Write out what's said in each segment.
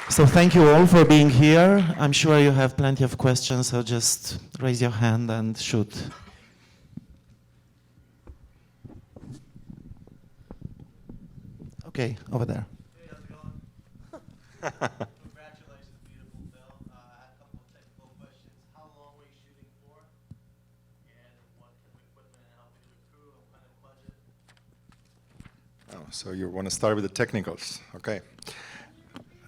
So thank you all for being here. I'm sure you have plenty of questions, so just raise your hand and shoot. Okay, over there. Hey, how's it going? Congratulations, beautiful film. I had a couple of technical questions. How long were you shooting for? And what kind of equipment and how big of a crew and what kind of budget? Oh, so you want to start with the technicals, okay?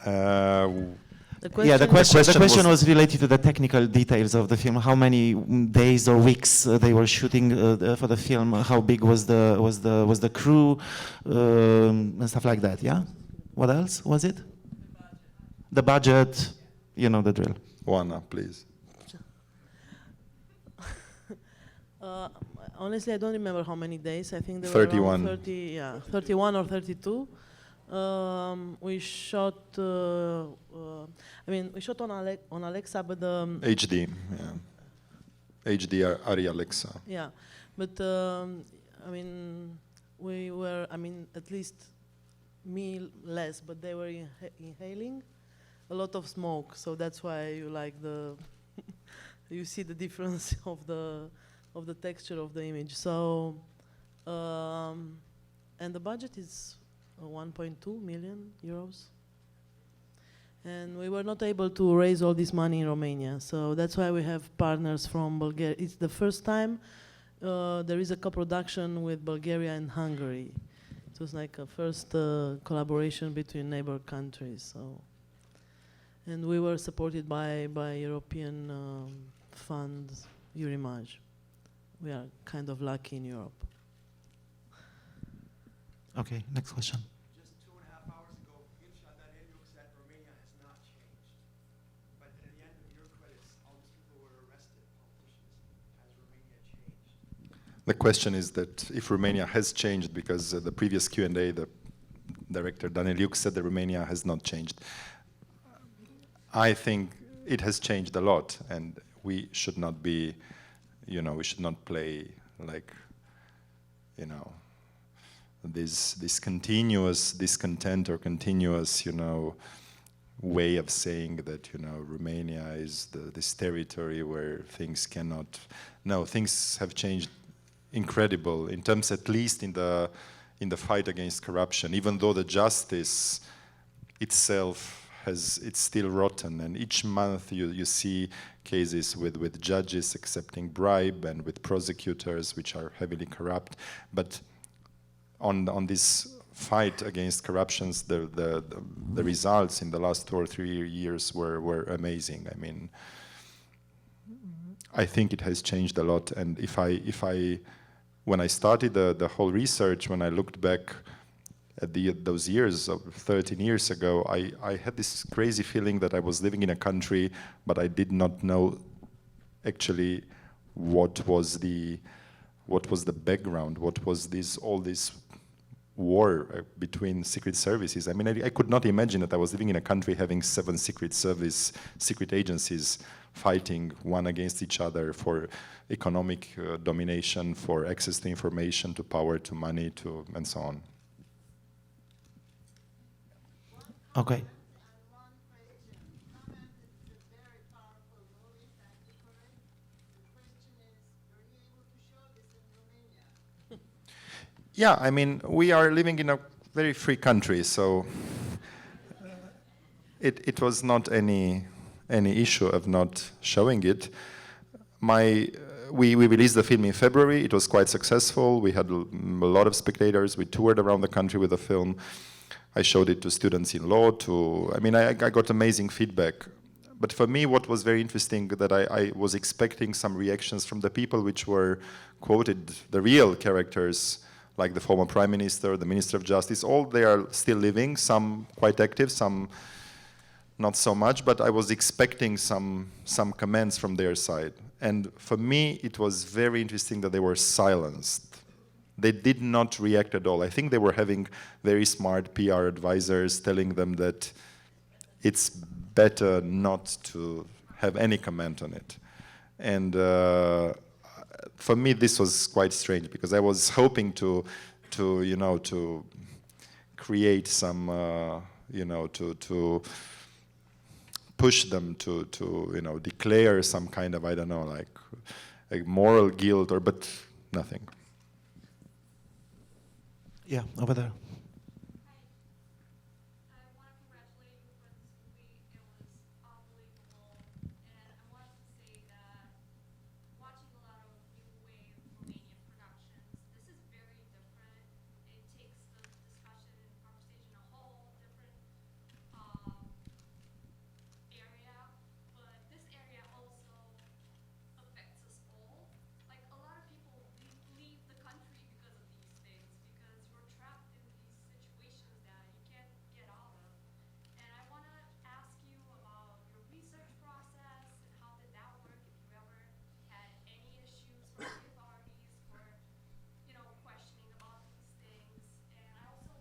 The question was related to the technical details of the film. How many days or weeks they were shooting for the film? How big was the crew and stuff like that? Yeah. What else was it? The budget. You know the drill. Oana, please. Honestly, I don't remember how many days. I think there 31. were around 30, yeah, 31 or 32. We shot. We shot on Alexa, but HD, yeah. HD Ari Alexa. Yeah, but we were. At least me less, but they were inhaling a lot of smoke. So that's why you like the. You see the difference of the texture of the image. So, and the budget is 1.2 million euros. And we were not able to raise all this money in Romania. So that's why we have partners from Bulgaria. It's the first time there is a co-production with Bulgaria and Hungary. It was like a first collaboration between neighbor countries. So, and we were supported by European funds, Eurimage. We are kind of lucky in Europe. Okay, next question. Just 2.5 hours ago, Danieliuk said Romania has not changed. But at the end of your credits, all these people were arrested, politicians. Has Romania changed? The question is that if Romania has changed, because the previous Q&A, the director Danieliuk said that Romania has not changed. I think it has changed a lot, and we should not be, we should not play like, this continuous discontent or continuous, way of saying that, Romania is this territory where things cannot. No, things have changed incredible in terms, at least in the fight against corruption. Even though the justice itself it's still rotten, and each month you see cases with judges accepting bribe and with prosecutors which are heavily corrupt, but on this fight against corruptions, the results in the last 2 or 3 years were amazing. I think it has changed a lot, and when I started the whole research, when I looked back at those years of 13 years ago, I had this crazy feeling that I was living in a country, but I did not know actually what was the background, what was all this war between secret services. I could not imagine that I was living in a country having 7 secret agencies fighting one against each other for economic domination, for access to information, to power, to money, and so on. Okay. Yeah, we are living in a very free country, so it was not any issue of not showing it. We released the film in February. It was quite successful. We had a lot of spectators. We toured around the country with the film. I showed it to students in law. I got amazing feedback. But for me, what was very interesting that I was expecting some reactions from the people which were quoted, the real characters, like the former Prime Minister, the Minister of Justice. All they are still living, some quite active, some not so much, but I was expecting some comments from their side. And for me, it was very interesting that they were silenced. They did not react at all. I think they were having very smart PR advisors telling them that it's better not to have any comment on it. And for me, this was quite strange, because I was hoping to create some, to push them to you know, declare some kind of, I don't know, like a moral guilt, or but nothing. Yeah, over there. I want to congratulate you for this movie. It was unbelievable. And I wanted to say that watching a lot of new wave Romanian productions, this is very different. It takes the discussion and conversation a whole different area. But this area also affects us all. Like a lot of people leave the country because of these things, because you're trapped in these situations that you can't get out of. And I want to ask you about your research process and how did that work, if you ever had any issues from the authorities for, you know, questioning about these things. And I also,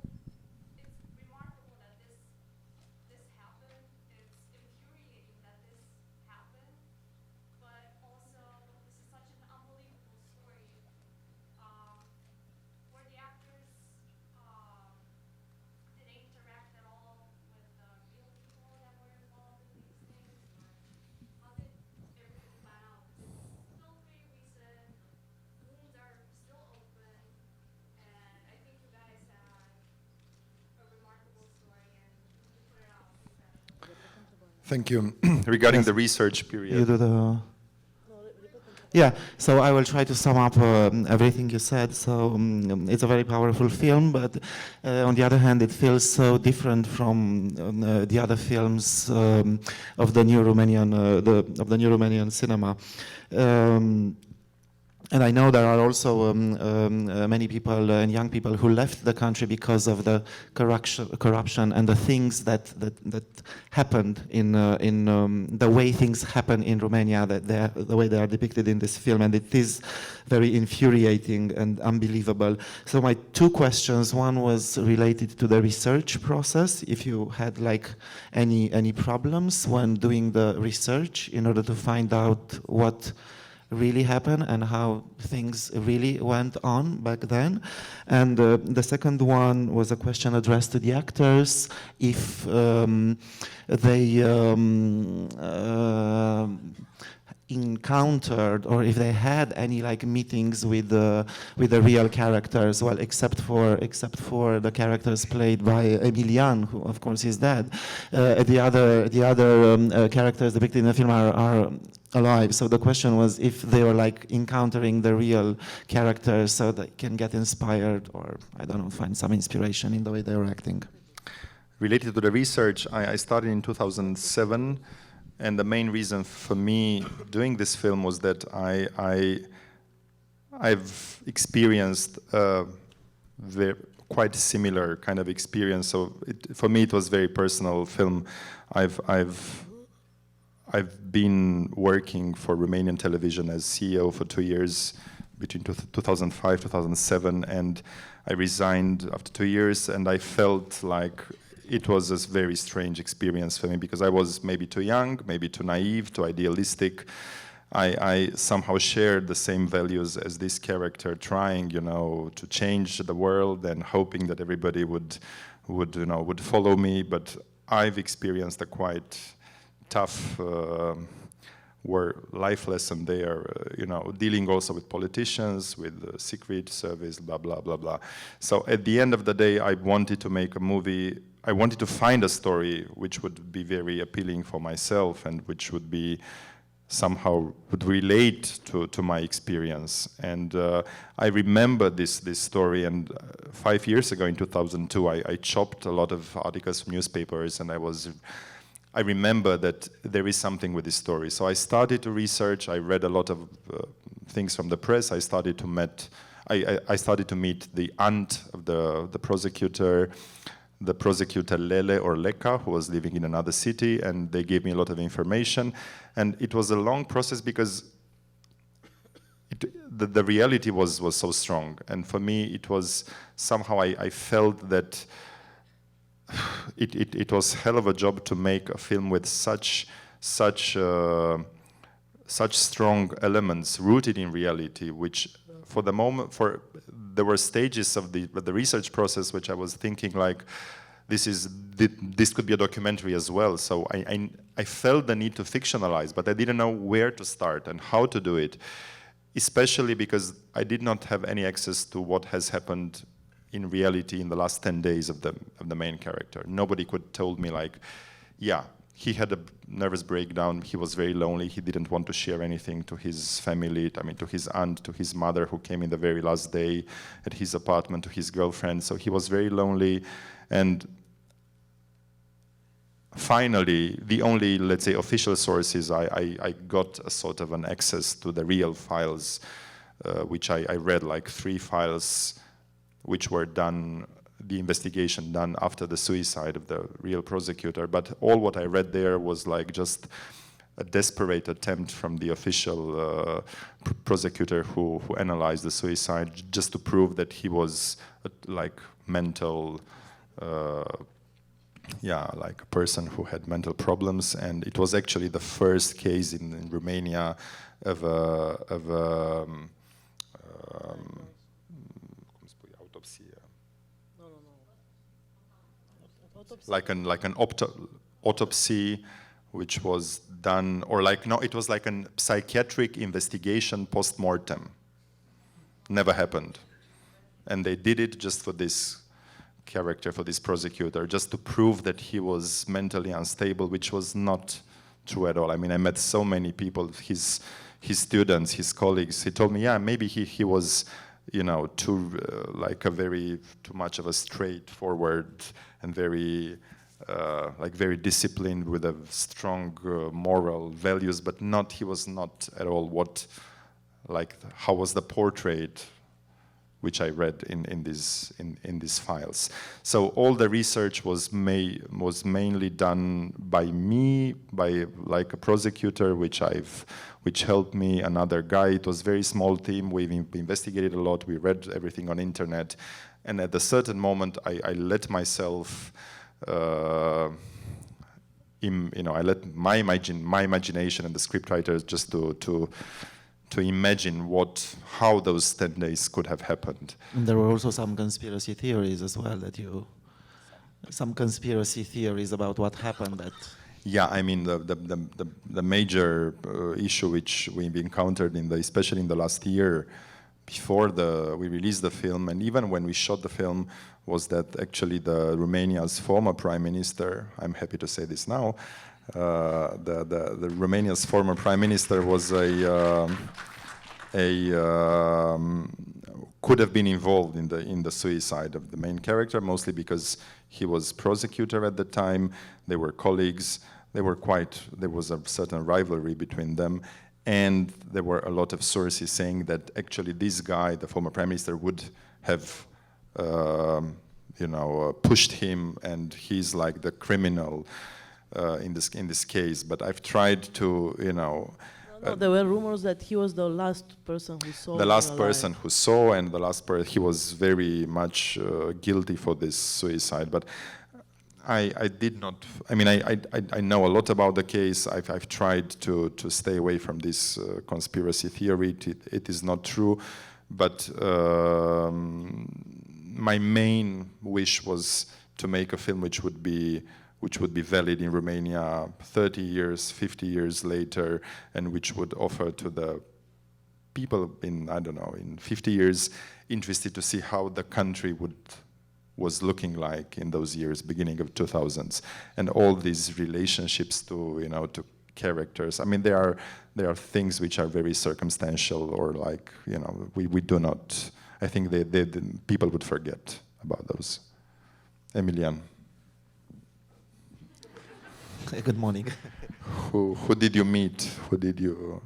it's remarkable that this happened. It's infuriating that this happened, but also this is such an unbelievable story. Were the actors, did they interact at all with the real people that were involved in these things, or how did everything plan out? It's still pretty recent, the wounds are still open, and I think you guys had a remarkable story, and you put it out. Thank you. Regarding the research You period, do the. Yeah, so I will try to sum up everything you said. So it's a very powerful film, but on the other hand, it feels so different from the other films of the new Romanian, of the new Romanian cinema. And I know there are also many people and young people who left the country because of the corruption and the things that happened in the way things happen in Romania, the way they are depicted in this film, and it is very infuriating and unbelievable. So my two questions: one was related to the research process. If you had like any problems when doing the research in order to find out what really happened and how things really went on back then. And the second one was a question addressed to the actors, if they encountered or if they had any like meetings with the real characters, well, except for the characters played by Emilian, who of course is dead. The other characters depicted in the film are alive. So the question was if they were like encountering the real characters so they can get inspired, or I don't know, find some inspiration in the way they were acting. related to the research, I started in 2007, and the main reason for me doing this film was that I've experienced quite similar kind of experience. So for me, it was very personal film. I've been working for Romanian television as CEO for 2 years, between 2005, 2007, and I resigned after 2 years, and I felt like it was a very strange experience for me because I was maybe too young, maybe too naive, too idealistic. I somehow shared the same values as this character, trying, to change the world and hoping that everybody would follow me. But I've experienced a quite tough life lesson there, dealing also with politicians, with the Secret Service, blah, blah, blah, blah. So at the end of the day, I wanted to make a movie. I wanted to find a story which would be very appealing for myself and which would be somehow would relate to my experience. And I remember this story, and 5 years ago in 2002, I chopped a lot of articles from newspapers, and I remember that there is something with this story. So I started to research. I read a lot of things from the press. I started to meet the aunt of the prosecutor, Lele or Leka, who was living in another city, and they gave me a lot of information. And it was a long process because the reality was so strong. And for me, it was somehow I felt that it was hell of a job to make a film with such strong elements rooted in reality, which for the moment, there were stages of the research process which I was thinking like, this could be a documentary as well. So I felt the need to fictionalize, but I didn't know where to start and how to do it, especially because I did not have any access to what has happened in reality in the last 10 days of the main character. Nobody could told me like, yeah, he had a nervous breakdown, he was very lonely, he didn't want to share anything to his family, I mean to his aunt, to his mother who came in the very last day at his apartment, to his girlfriend, so he was very lonely. And finally, the only, let's say, official sources, I got a sort of an access to the real files, which I read like 3 files which were done, the investigation done after the suicide of the real prosecutor. But all what I read there was like just a desperate attempt from the official prosecutor who analyzed the suicide, just to prove that he was like mental, like a person who had mental problems. And it was actually the first case in Romania of like an autopsy, which was done, or like, no, it was like a psychiatric investigation post-mortem. Never happened. And they did it just for this character, for this prosecutor, just to prove that he was mentally unstable, which was not true at all. I mean, I met so many people, his students, his colleagues. He told me, yeah, maybe he was, you know, too much of a straightforward and very disciplined with a strong moral values, but he was not at all how was the portrait which I read in these files. So all the research was mainly done by me, by like a prosecutor, which helped me, another guy. It was a very small team. We investigated a lot. We read everything on internet, and at a certain moment, I let myself. I let my imagination and the scriptwriters just to imagine how those 10 days could have happened. And there were also some conspiracy theories as well some conspiracy theories about what happened. Yeah, I mean the major issue which we've encountered especially in the last year, before we released the film, and even when we shot the film, was that actually Romania's former prime minister, I'm happy to say this now, the Romania's former prime minister was could have been involved in the suicide of the main character, mostly because he was prosecutor at the time. They were colleagues. There was a certain rivalry between them, and there were a lot of sources saying that actually this guy, the former prime minister, would have pushed him, and he's like the criminal in this case. But I've tried to, there were rumors that he was the last person who saw. The last person who saw, and the last person, he was very much guilty for this suicide. But I did not. I mean, I know a lot about the case. I've tried to stay away from this conspiracy theory. It is not true, but my main wish was to make a film which would be valid in Romania 30 years, 50 years later, and which would offer to the people in 50 years interested to see how the country was looking like in those years, beginning of 2000s, and all these relationships to characters. I mean, there are things which are very circumstantial, or we do not. I think the people would forget about those. Emilian. Good morning. Who did you meet? Who did you?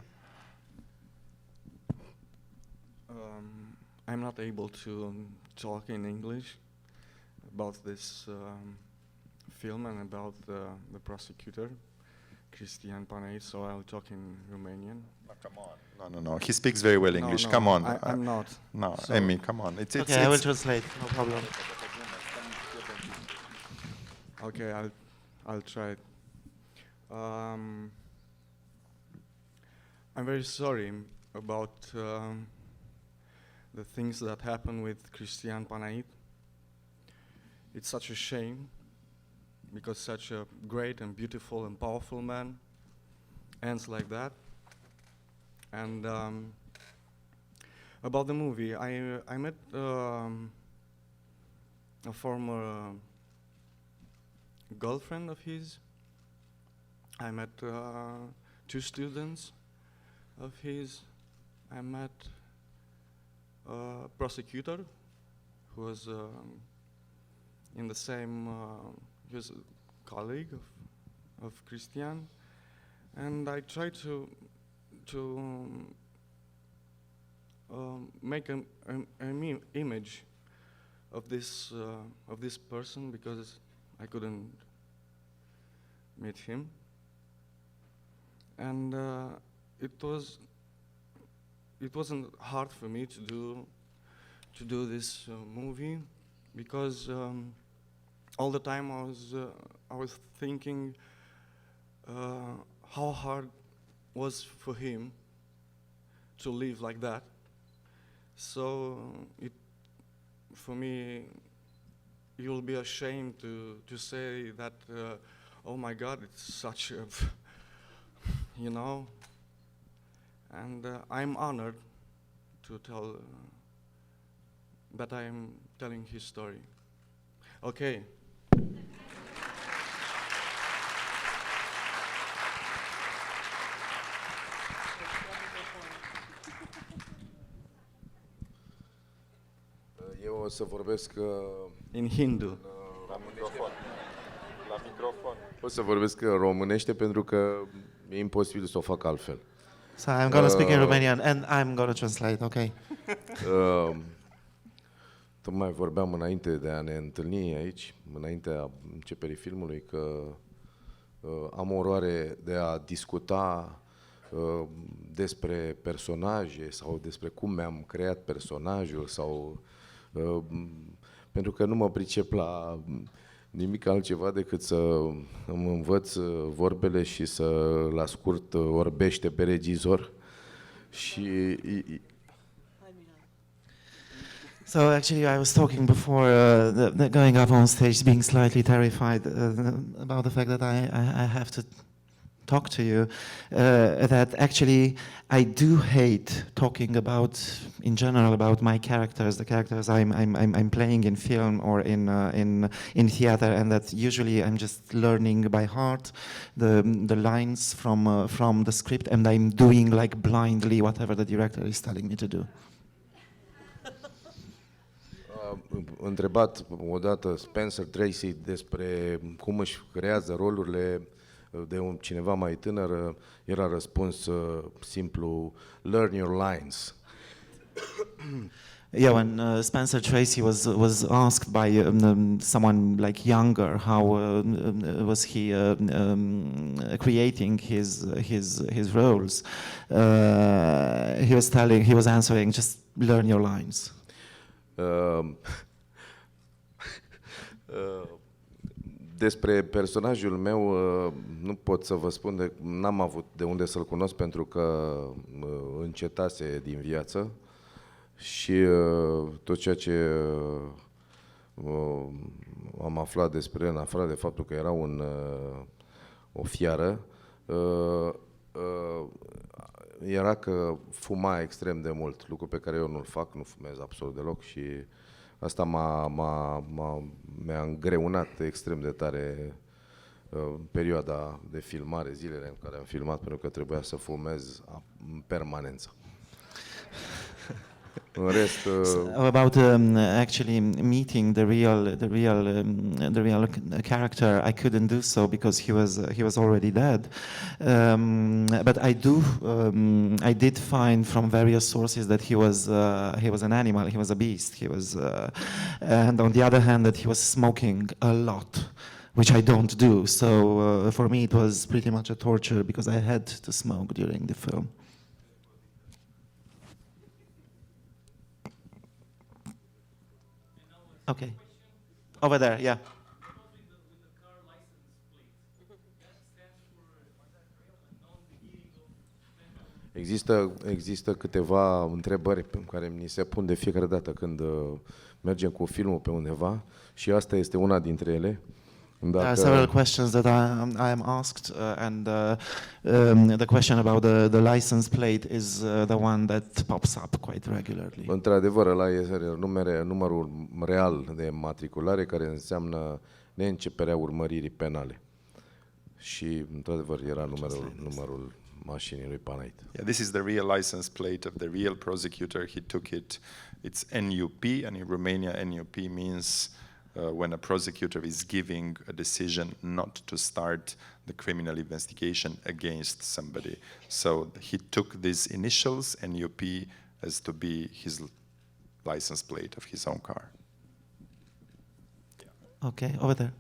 I'm not able to talk in English about this film and about the prosecutor, Cristian Panait, so I'll talk in Romanian. Oh, come on. No. He speaks very well English. No, come on. I'm not. No, So Emmy, come on. I will translate. No problem. Okay, I'll try. I'm very sorry about the things that happened with Cristian Panait. It's such a shame because such a great and beautiful and powerful man ends like that. And about the movie, I met a former girlfriend of his. I met 2 students of his. I met a prosecutor who was in the same, he was a colleague of Christian, and I tried to make an image of this person because I couldn't meet him, and it wasn't hard for me to do this movie because all the time I was thinking how hard was for him to live like that. So for me, you'll be ashamed to say that, oh my God, it's such a, you know, and I'm honored to tell that I'm telling his story. Okay. Eu o să vorbesc In Hindu. la microfon. O să vorbesc românește pentru că e imposibil să o fac altfel. So I'm going to speak in Romanian and I'm going to translate, okay? Tocmai vorbeam înainte de a ne întâlni aici, înaintea începerii filmului, că am oroare de a discuta despre personaje sau despre cum mi-am creat personajul sau pentru că nu mă pricep la nimic altceva decât să îmi învăț vorbele și să-l ascult orbește pe regizor și So actually, I was talking before going up on stage, being slightly terrified about the fact that I have to talk to you. That actually, I do hate talking about, in general, about my characters, the characters I'm playing in film or in theater, and that usually I'm just learning by heart the lines from the script, and I'm doing like blindly whatever the director is telling me to do. întrebat odată Spencer Tracy despre cum își creează rolurile de cineva mai tânăr, el a răspuns simplu, learn your lines. Yeah, when Spencer Tracy was asked by someone like younger how was he creating his roles, he was answering, just learn your lines. Despre personajul meu nu pot să vă spun, n-am avut de unde să-l cunosc pentru că încetase din viață și tot ceea ce am aflat despre el, în afară de faptul că era o fiară, era că fuma extrem de mult, lucru pe care eu nu-l fac, nu fumez absolut deloc și asta mi-a îngreunat extrem de tare perioada de filmare, zilele în care am filmat, pentru că trebuia să fumez în permanență. În rest, about actually meeting the real character, I couldn't do so because he was already dead. But I did find from various sources that he was an animal, he was a beast, and on the other hand that he was smoking a lot, which I don't do. So for me it was pretty much a torture because I had to smoke during the film. Okay. Over there, yeah. Există câteva întrebări pe care mi se pun de fiecare dată când mergem cu filmul pe undeva și asta este una dintre ele. There are several questions that I am asked, and the question about the license plate is the one that pops up quite regularly. Într-adevăr, ăla este numărul real de matriculare, care înseamnă neînceperea urmăririi penale. Și, într-adevăr, era numărul mașinii lui Panait. Yeah, this is the real license plate of the real prosecutor. He took it. It's NUP, and in Romania, NUP means when a prosecutor is giving a decision not to start the criminal investigation against somebody. So he took these initials, NUP, as to be his license plate of his own car. Okay, over there.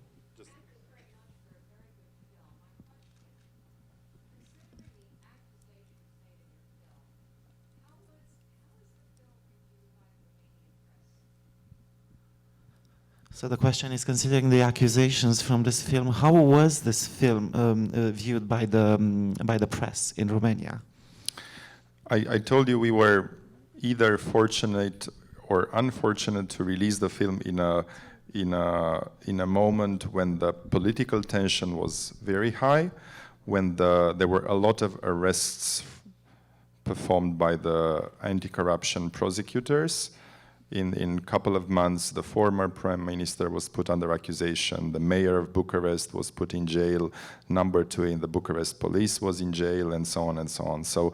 So the question is, considering the accusations from this film, how was this film viewed by the press in Romania? I told you we were either fortunate or unfortunate to release the film in a moment when the political tension was very high, when there were a lot of arrests performed by the anti-corruption prosecutors. In a couple of months, the former prime minister was put under accusation. The mayor of Bucharest was put in jail. Number 2 in the Bucharest police was in jail, and so on and so on. So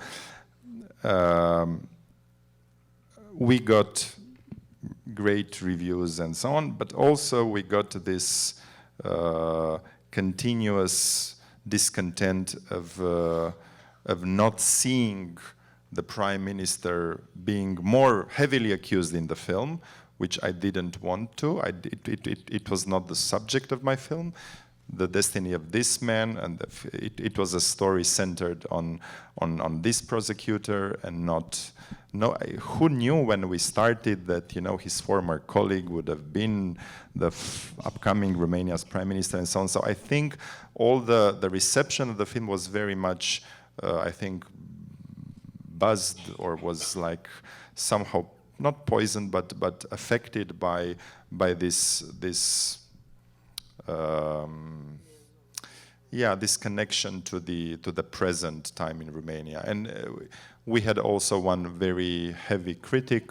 we got great reviews and so on, but also we got this continuous discontent of not seeing the prime minister being more heavily accused in the film, which I didn't want to. It was not the subject of my film, the destiny of this man, and it was a story centered on this prosecutor and not. No, who knew when we started that his former colleague would have been the upcoming Romania's prime minister and so on. So I think all the reception of the film was very much, I think, buzzed, or was like somehow not poisoned but affected by this this connection to the present time in Romania. And we had also one very heavy critic.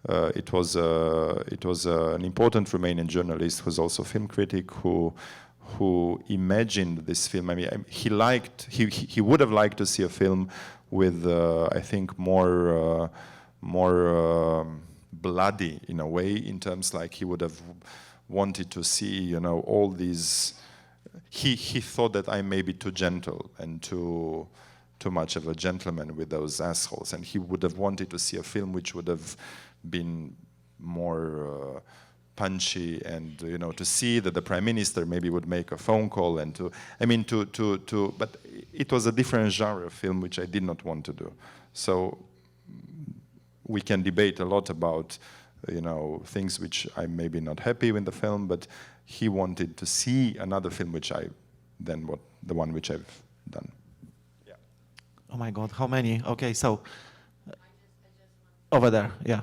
It was an important Romanian journalist who's also a film critic who imagined this film. I mean, he would have liked to see a film with I think more bloody in a way, in terms like he would have wanted to see all these. He thought that I may be too gentle and too much of a gentleman with those assholes, and he would have wanted to see a film which would have been more punchy, and to see that the prime minister maybe would make a phone call, and but it was a different genre of film which I did not want to do. So we can debate a lot about things which I'm maybe not happy with the film, but he wanted to see another film the one which I've done. Yeah. Oh my God, how many? Okay, so over there, yeah.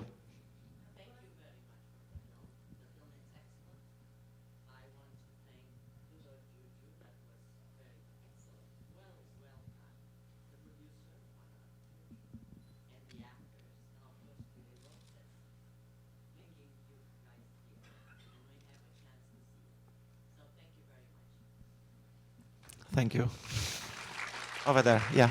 Thank you. Over there, yeah.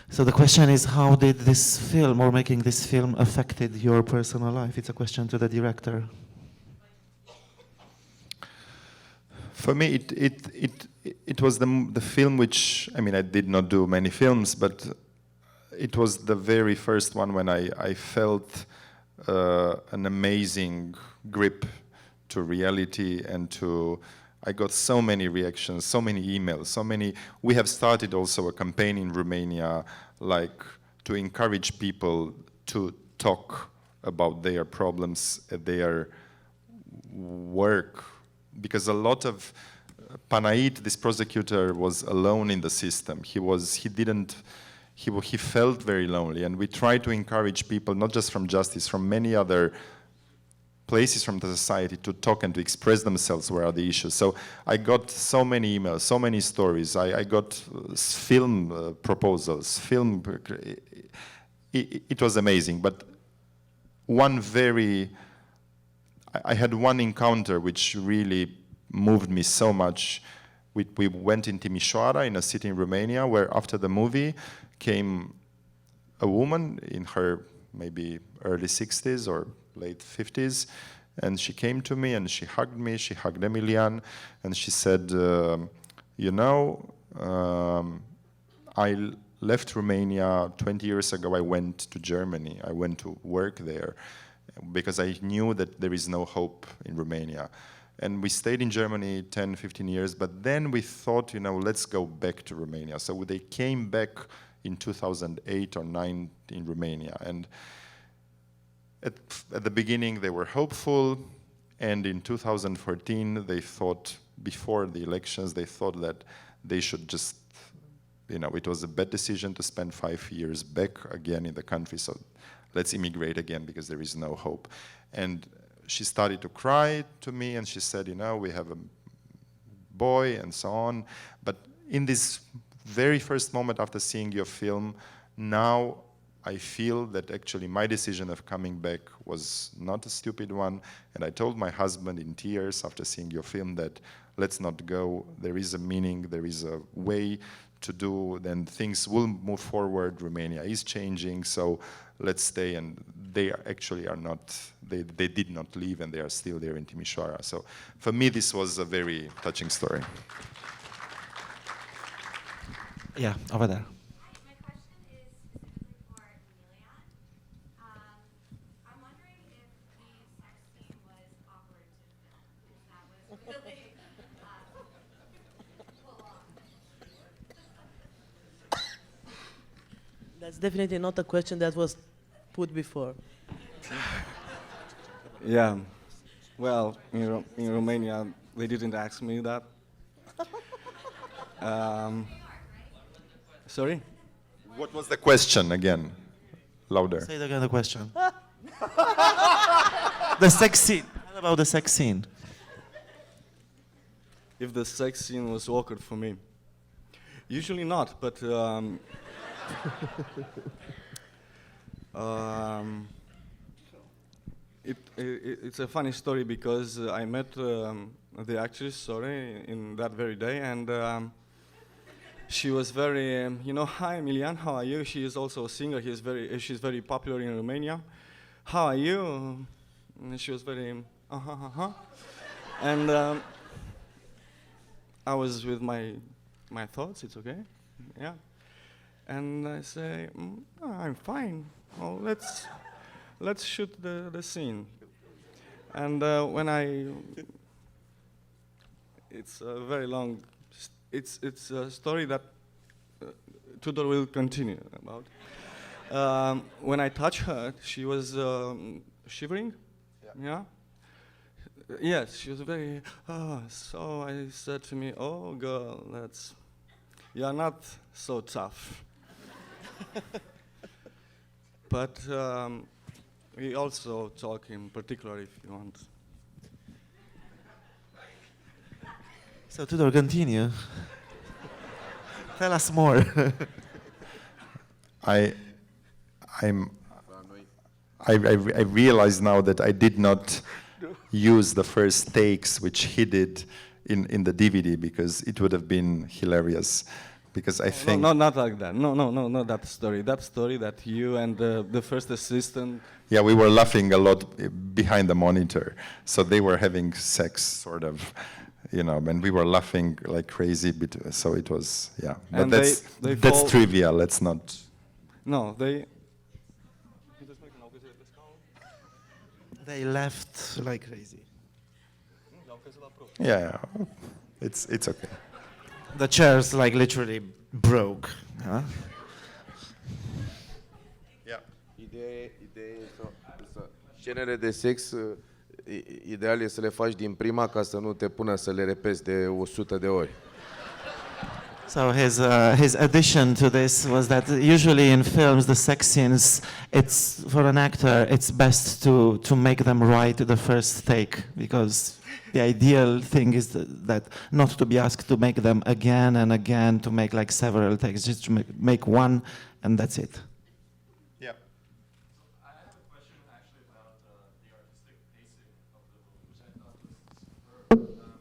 So the question is, how did this film, or making this film, affected your personal life? It's a question to the director. For me, it was the film which, I mean, I did not do many films, but it was the very first one when I felt an amazing grip to reality and to, I got so many reactions, so many emails, so many. We have started also a campaign in Romania, like to encourage people to talk about their problems, their work, because a lot of Panait, this prosecutor, was alone in the system. He felt very lonely, and we try to encourage people, not just from justice, from many other places from the society, to talk and to express themselves where are the issues. So I got so many emails, so many stories. I got film proposals, it was amazing. But I had one encounter which really moved me so much. We went in Timișoara, in a city in Romania, where after the movie came a woman in her maybe early 60s or late 50s, and she came to me and she hugged Emilian, and she said, I left Romania 20 years ago. I went to Germany. I went to work there because I knew that there is no hope in Romania. And we stayed in Germany 10, 15 years, but then we thought, let's go back to Romania. So they came back in 2008 or 2009 in Romania. And at the beginning, they were hopeful. And in 2014, they thought, before the elections, they thought that they should just, it was a bad decision to spend 5 years back again in the country. So let's immigrate again because there is no hope. And she started to cry to me, and she said, we have a boy and so on. But in this very first moment after seeing your film, now I feel that actually my decision of coming back was not a stupid one. And I told my husband in tears after seeing your film that let's not go. There is a meaning, there is a way to do, then things will move forward. Romania is changing, so let's stay. And they actually are not, they did not leave, and they are still there in Timișoara. So for me, this was a very touching story. Yeah, over there. My question is specifically for Emilian. I'm wondering if the sex scene was awkward to film, if that was really full on. That's definitely not a question that was put before. Yeah. Well, in Romania, they didn't ask me that. Sorry? What was the question again? Louder. Say it again, the question. The sex scene. What about the sex scene? If the sex scene was awkward for me. Usually not, but it's a funny story because I met the actress, in that very day, and she was very, hi Emilian, how are you? She is also a singer. She's very popular in Romania. How are you? And she was very, and I was with my thoughts. It's okay, yeah. And I say, I'm fine. Well, let's shoot the scene. And it's a very long. It's a story that Tudor will continue about. When I touched her, she was shivering. Yeah. Yes, she was very. So I said to me, "Oh, girl, you're not so tough." But we also talk in particular, if you want. So Tudor, continue. Tell us more. I realize now that I did not use the first takes which he did in the DVD, because it would have been hilarious. Because I think no, not like that. No, not that story. That story that you and the first assistant. Yeah, we were laughing a lot behind the monitor. So they were having sex, sort of, and we were laughing like crazy. So it was, yeah. But And that's trivia. Let's not. No, they. They left like crazy. Yeah, it's okay. The chairs like literally broke. Huh? Yeah. Ideea e să scenele de sex, ideal e să le faci din prima ca să nu te pună să le repezi de 100 de ori. So his addition to this was that usually in films the sex scenes, it's for an actor it's best to make them right the first take, because the ideal thing is that not to be asked to make them again and again, to make like several takes, just to make one and that's it. Yeah. I have a question actually about the artistic pacing of the movie, which I thought was superb.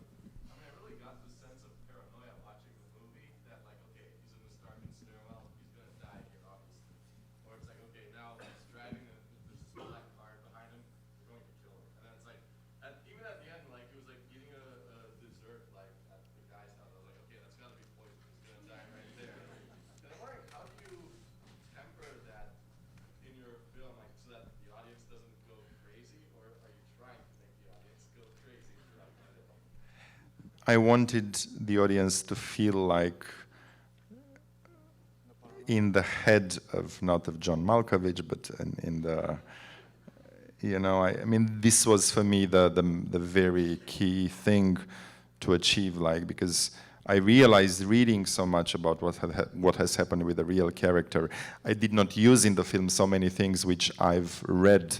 I mean, I really got the sense of paranoia watching the movie that, like, okay, he's in this darkened stairwell, he's gonna die here, obviously. Or it's like, okay, now he's driving, and there's this black car behind him, they're going to kill him. And then it's like, even at the end, like, he was like eating a dessert, like, at the guy's house. I was like, okay, that's gotta be poison, he's gonna die right there. And I'm wondering, how do you temper that in your film, like, so that the audience doesn't go crazy, or are you trying to make the audience go crazy throughout the film? I wanted the audience to feel like in the head of, not of John Malkovich, but in the, you know, I mean, this was for me the very key thing to achieve, like, because I realized reading so much about what has happened with the real character, I did not use in the film so many things which I've read.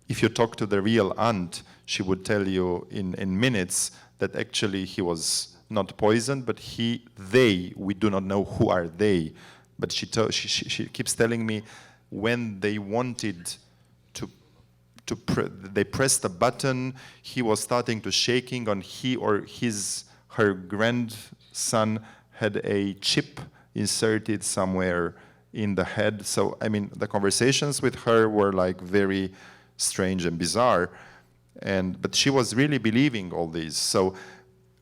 If you talk to the real aunt, she would tell you in minutes that actually he was not poisoned, but we do not know who are they. But she keeps telling me when they wanted they pressed a button, he was starting to shaking, on her grandson had a chip inserted somewhere in the head. So, I mean, the conversations with her were like very strange and bizarre, but she was really believing all these. So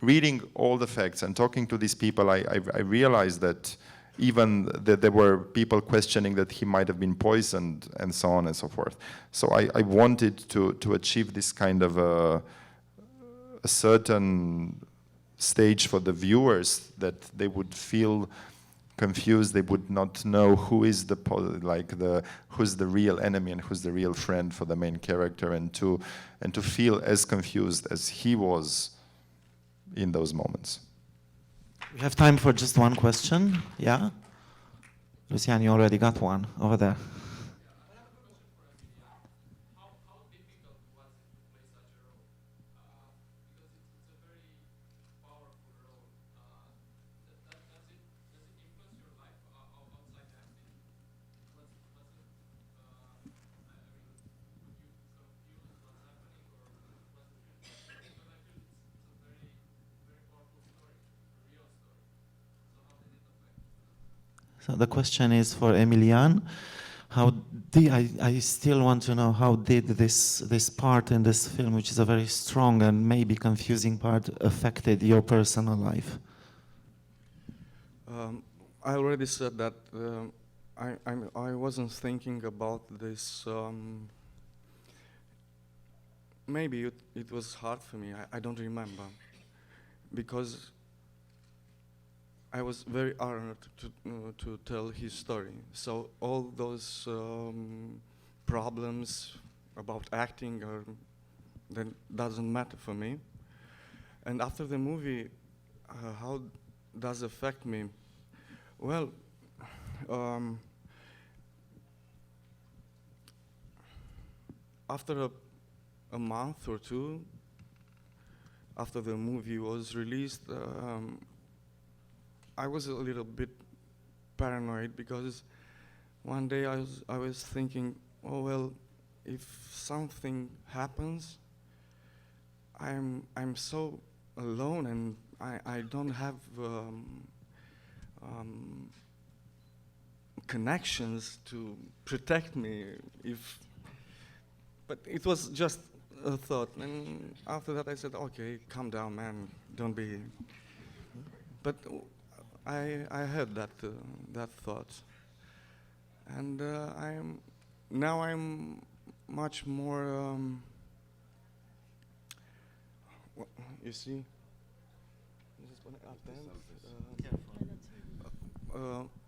reading all the facts and talking to these people, I realized that even that there were people questioning that he might have been poisoned and so on and so forth. So I wanted to achieve this kind of a certain stage for the viewers, that they would feel confused, they would not know who's the real enemy and who's the real friend for the main character, and to feel as confused as he was in those moments. We have time for just one question. Yeah? Lucian, you already got one over there. So the question is for Emilian. I still want to know, how did this part in this film, which is a very strong and maybe confusing part, affected your personal life? I already said that I wasn't thinking about this. Maybe it was hard for me. I don't remember, because I was very honored to tell his story. So all those problems about acting then doesn't matter for me. And after the movie, how does it affect me? Well, after a month or two after the movie was released, I was a little bit paranoid, because one day I was thinking, oh well, if something happens, I'm so alone, and I don't have connections to protect me. But it was just a thought, and after that I said, okay, calm down, man, don't be. But I had that thought, and I'm much more You see?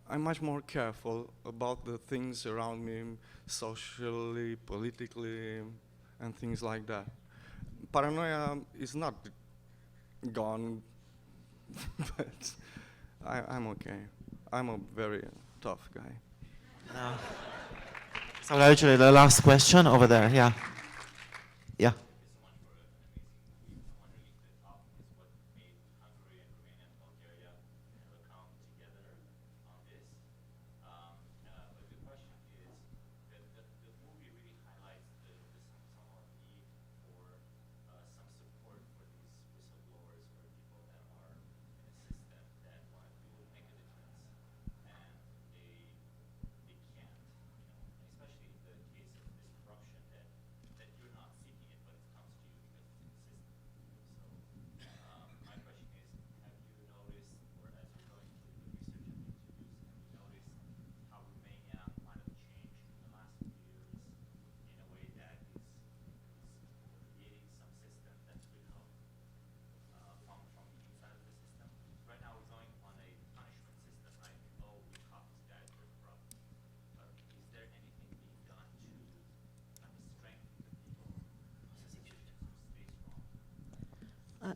I'm much more careful about the things around me, socially, politically, and things like that. Paranoia is not gone, but I'm okay. I'm a very tough guy. So actually, the last question over there, yeah. Yeah.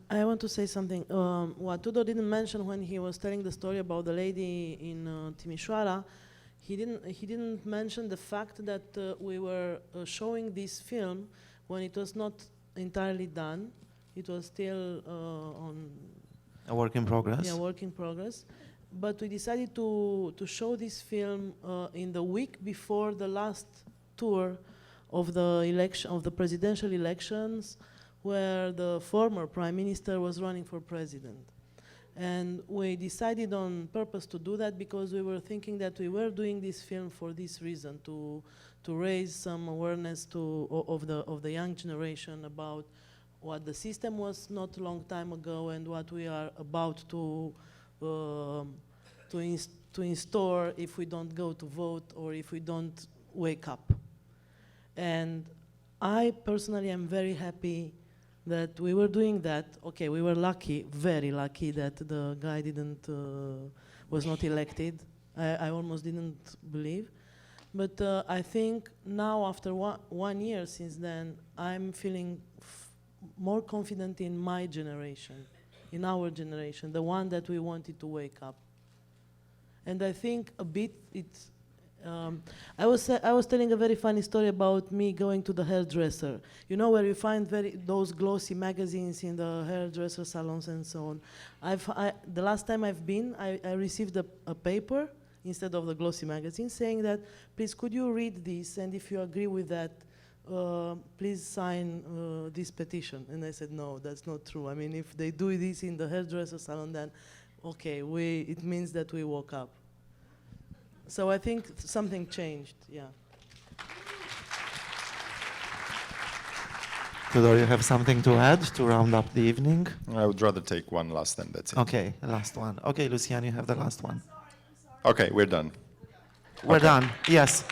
I want to say something. What Tudor didn't mention when he was telling the story about the lady in Timișoara, he didn't mention the fact that we were showing this film when it was not entirely done. It was still on A work in progress. yeah, work in progress. But we decided to show this film in the week before the last tour of the presidential elections, where the former prime minister was running for president. And we decided on purpose to do that because we were thinking that we were doing this film for this reason, to raise some awareness of the young generation about what the system was not a long time ago and what we are about to install if we don't go to vote or if we don't wake up. And I personally am very happy that we were doing that. Okay, we were lucky, very lucky, that the guy was not elected. I almost didn't believe. But I think now, after 1 year since then, I'm feeling more confident in my generation, in our generation, the one that we wanted to wake up. And I think a bit it's, I was telling a very funny story about me going to the hairdresser. You know, where you find those glossy magazines in the hairdresser salons and so on. The last time I've been, I received a paper instead of the glossy magazine saying that, please, could you read this, and if you agree with that, please sign this petition. And I said, no, that's not true. I mean, if they do this in the hairdresser salon, then okay, it means that we woke up. So I think something changed, yeah. Tudor, you have something to add to round up the evening? I would rather take one last, and that's it. Okay, the last one. Okay, Lucian, you have the last one. Okay, we're done. We're Okay. done, yes.